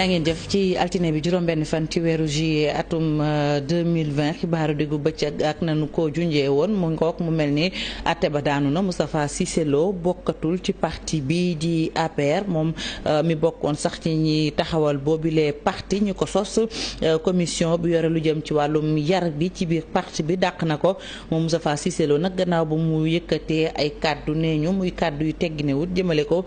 yaa ngeen jëf ci altine bi juróom-benn fan ci weeru juillet atum 2020 xibaaru diggu bëccëg ak nanu ko junjee woon mu ngoog mu mel ni àtte ba daanu na Moustapha Cissé Lo bokkatul ci parti bi di APR moom mi bokkoon sax ci ñi taxawal boobilee parti ñu ko sos commission bu yore lu jëm ci wàllum yar bi ci biir parti bi dàq na ko moom Moustapha Cissé Lo nag gannaaw ba mu yëkkatee ay kàddu nee ñu muy kàddu yu tegginewut jëmale ko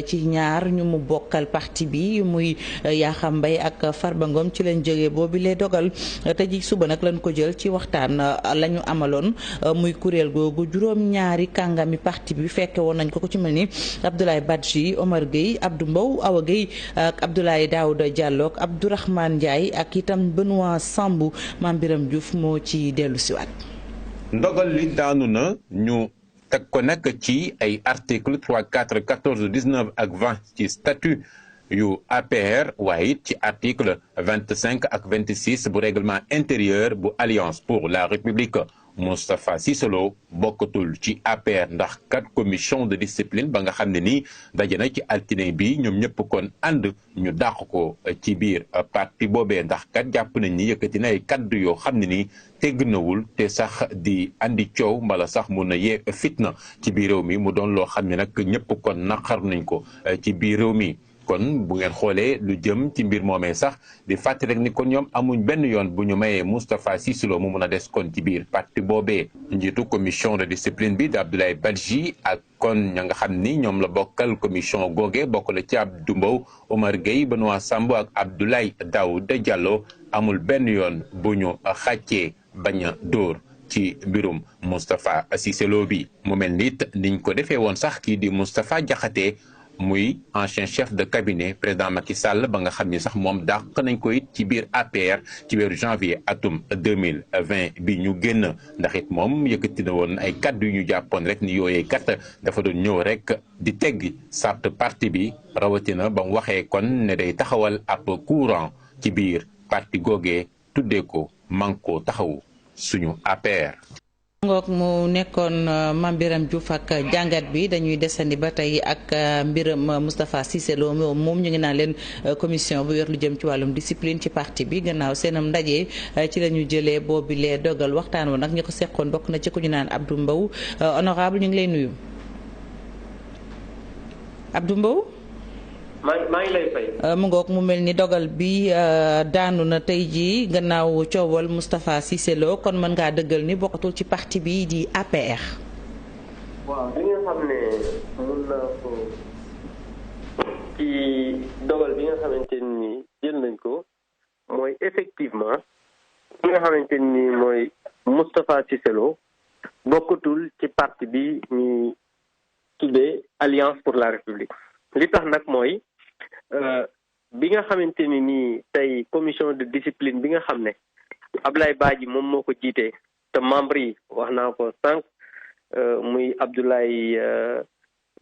ci ñaar ñu mu bokkal parti bi muy Yakham Mbaye ak Farba Ngom ci leen jógee boobu lee dogal te ji suba nag lañ ko jël ci waxtaan la ñu amaloon muy kuréel googu juróom-ñaari kàngami parti bi fekke woon nañ ko ci mel ni Abdoulaye Badji Omar Gueye Abdou Mbow Awa Gueye ak Abdoulaye Daouda Diallo ak Abdourahmane Ndiaye ak itam Benoît Sambou Mame Biram Diouf moo ci dellu siwaat ndogal li daanu na ñu teg ko nag ci ay article 3 4 14 19 ak 20 ci statut yu APR waaye it ci article 25 ak 26 bu règlement intérieur bu Alliance pour la République. Moustapha Cissé Lo bokkatul ci APR ndax kat commission de discipline ba nga xam ne nii daje na ci altine bi ñoom ñëpp kon ànd ñu dàq ko ci biir parti boobee ndax kat jàpp nañ ni yëkkati na ay kaddu yoo xam ne nii tegginawul te sax di andi coow mbala sax mun na yee fitna ci biir réew mi mu doon loo xam ne nag ñëpp kon naqar nañ ko ci biir réew mi. kon bu ngeen xoolee lu jëm ci mbir moomee sax di fàttali rek ni kon ñoom amuñ benn yoon bu ñu mayee Moustapha Cissé Lo mu mun a des kon ci biir parti boobee njiitu commission de discipline bi di Abdoulaye Badji ak kon ña nga xam ni ñoom la bokkal commission googe bokk la ci Abdou Mbow Omar Gueye Benoît Sambou ak Abdoulaye Daouda Diallo amul benn yoon bu ñu xàccee bañ a dóor ci mbirum Moustapha Cissé Lo bi mu mel nit niñ ko defee woon sax kii di Moustapha Diakhaté muy ancien chef de cabinet président Macky Sall ba nga xam ni sax moom dàq nañ ko it ci biir APR ci weeru janvier atum 2020 bi ñu génn ndax it moom yëkkati na woon ay kaddu yu ñu jàppoon rek ni yooyee kat dafa doon ñëw rek di tegg sart parti bi rawatina ba mu waxee kon ne day taxawal ab courant ci biir parti googee tuddee ko Manko Taxawu suñu APR. ngook mu nekkoon Mame Biram Diouf ak jàngat bi dañuy desandi ba tey ak mbiram Moustapha Cissé Lo moom ñu ngi naan leen commission bu yor lu jëm ci wàllum discipline ci parti bi gannaaw seenam ndaje ci la ñu jëlee boobu lee dogal waxtaan woon nag ñu ko seqoon bokk na ci ku ñu naan Abdou Mbow honorable ñu ngi lay nuyu Abdou Mbow. maa ngi lay fay. mu ngoog mu mel ni dogal bi daanu na tey jii gannaaw coowal Moustapha Cissé Lo kon mën ngaa dëggal ni bokkatul ci parti bi di APR. waaw li nga xam ne mun naa ko ci dogal bi nga xamante ni jël nañ ko mooy effectivement li nga xamante ni mooy Moustapha Cissé Lo bokkatul ci parti bi ñu tuddee Alliance pour la République li tax nag mooy. bi nga xamante ni nii tey commission de discipline bi nga xam ne Abdoulaye Badji moom moo ko jiitee te membre yi wax naa ko sànq muy Abdoulaye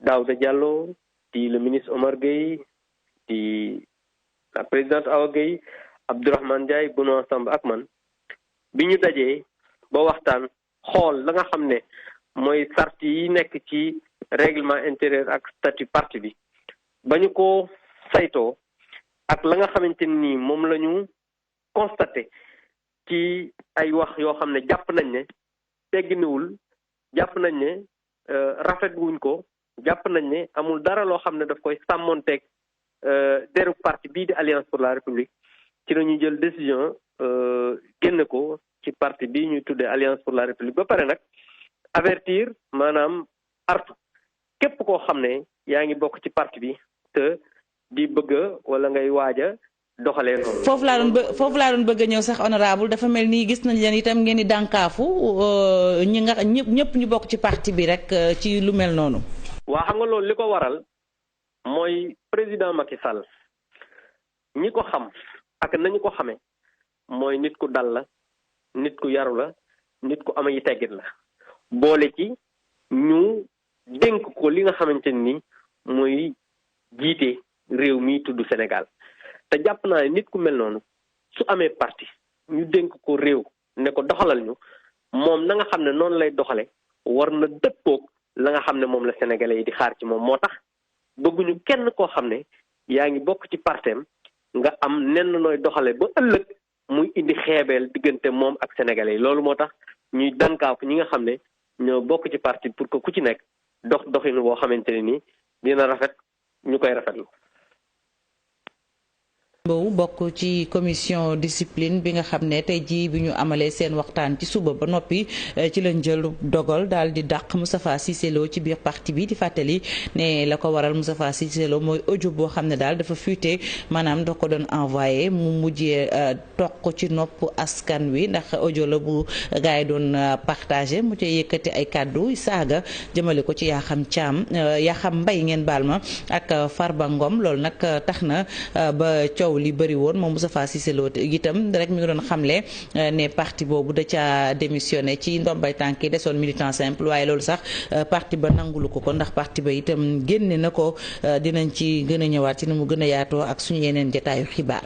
Daouda Diallo di le ministre Omar Gueye di la présidente Awa Gueye Abdourahmane Ndiaye Benoît Sambou ak man bi ñu dajee ba waxtaan xool la nga xam ne mooy sart yi nekk ci règlement intérieur ak statut parti bi ba ñu ko saytoo ak la nga xamante ni moom la ñu constaté ci ay wax yoo xam ne jàpp nañ ne tegginewul jàpp nañ ne rafetluwuñ ko jàpp nañ ne amul dara loo xam ne daf koy sàmmonteeg deru parti bii di Alliance pour la République ci la ñu jël décision génne ko ci parti bii ñuy tuddee Alliance pour la République ba pare nag avertir maanaam artu képp koo xam ne yaa ngi bokk ci parti bi te di bëgg wala ngay waaja doxalee noonu. foofu laa doon bëgg a ñëw sax honorable dafa mel ni gis nañ leen itam ngeen di dànkaafu ñi nga ñëpp ñu bokk ci parti bi rek ci lu mel noonu. waa xam nga loolu li ko waral mooy président Macky Sall ñi ko xam ak nañu ko xamee mooy nit ku dal la nit ku yaru la nit ku am yi teggit la boole ci ñu dénk ko li nga xamante ni mooy jiite réew mi tudd Sénégal te jàpp naa ne nit ku mel noonu su amee parti ñu dénk ko réew ne ko doxalal ñu moom na nga xam ne noonu lay doxale war na dëppoog la nga xam ne moom la sénégalais yi di xaar ci moom moo tax bëgguñu kenn koo xam ne yaa ngi bokk ci parteem nga am nenn nooy doxale ba ëllëg muy indi xeebeel diggante moom ak sénégalais yi loolu moo tax ñuy dànkaafu ñi nga xam ne ñoo bokk ci parti pour que ku ci nekk doxinu boo xamante ne nii dina rafet ñu koy rafetlu. boobu bokk ci commission discipline bi nga xam ne tey jii bi ñu amalee seen waxtaan ci suba ba noppi ci lañ jël dogal daal di dàq Moustapha Cissé Lo ci biir parti bi di fàttali ne la ko waral Moustapha Cissé Lo mooy audio boo xam ne daal dafa fuité maanaam da ko doon envoyé mu mujjee toog ci nopp askan wi ndax audio la bu gars yi doon partagé mu ci yëkkati ay kàddu saaga jëmale ko ci Yakham Thiam Yakham Mbaye ngeen baal ma ak Farba Ngom loolu nag tax na ba coow li bëri woon moom Moustapha Cissé Lo itam rek mi ngi doon xamle ne parti boobu da ca démissionné ci ndombay tànk yi desoon militant simple waaye loolu sax parti ba nangulu ko ndax parti ba itam génne na ko dinañ ci gën a ñëwaat ci ni mu gën a yaatoo ak suñu yeneen jotaayu xibaar.